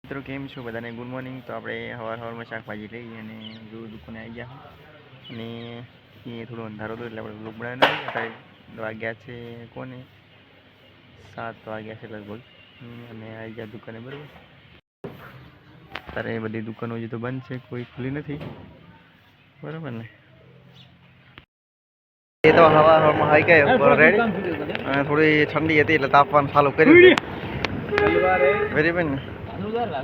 મિત્રો કેમ છો બધાને ગુડ મોર્નિંગ। તો આપણે સવારમાં શાકભાજી લઈ અને જો દુકાને આવી ગયા અને એ થોડો અંધારો હતો એટલે આપણે બ્લોગ બનાવ્યો નથી। અત્યારે વાગ્યા છે કોને 7 વાગ્યા છે લગભગ અને આવી ગયા દુકાને બરાબર। અત્યારે બધી દુકાનો હજી તો બંધ છે, કોઈ ખુલ્લી નથી બરાબર ને। એ તો હવામાં આવી ગયા રેડી અને થોડી ઠંડી હતી એટલે તાપમાન ચાલુ કર્યું બરાબર ને।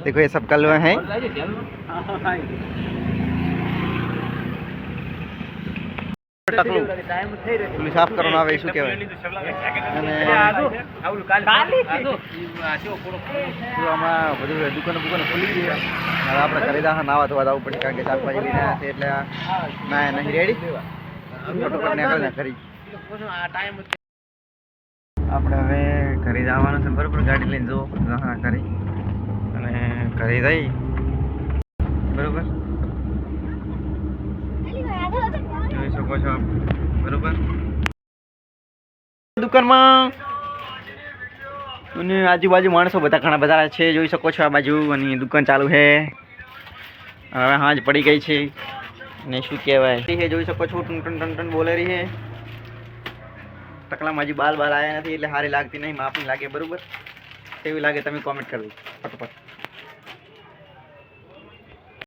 देखो ये सब कलवा है टकलू साफ करना आवे શું કહેવાય અને આમાં બધું દુકાન ખુલી ગઈ। હવે આપણે ખરીદા નાવા ધોવા જવું પડશે કારણ કે શાકભાજી લઈને આવ્યા છે એટલે ના નહીં રેડી ફટોફટ નીકળને ખરી। આપણે હવે ઘરે જવાનું છે બરાબર, ગાડી લઈને જો હા કરી અને ઘરે જઈ બરોબર જોઈ શકો છો બરોબર। દુકાનમાં અને આજુબાજુ માણસો બધા ઘણા બધા છે, જોઈ શકો છો આ બાજુ અને દુકાન ચાલુ છે। હવે હાજ પડી ગઈ છે ને શું કહેવાય જોઈ શકો છો ટન ટન ટન ટન બોલે રહી છે। ટકલામાં હજી બાલ આવ્યા નથી એટલે સારી લાગતી નહીં, માપની લાગે બરોબર। કેવી લાગે તમે કોમેન્ટ કરજો ફટોફટ।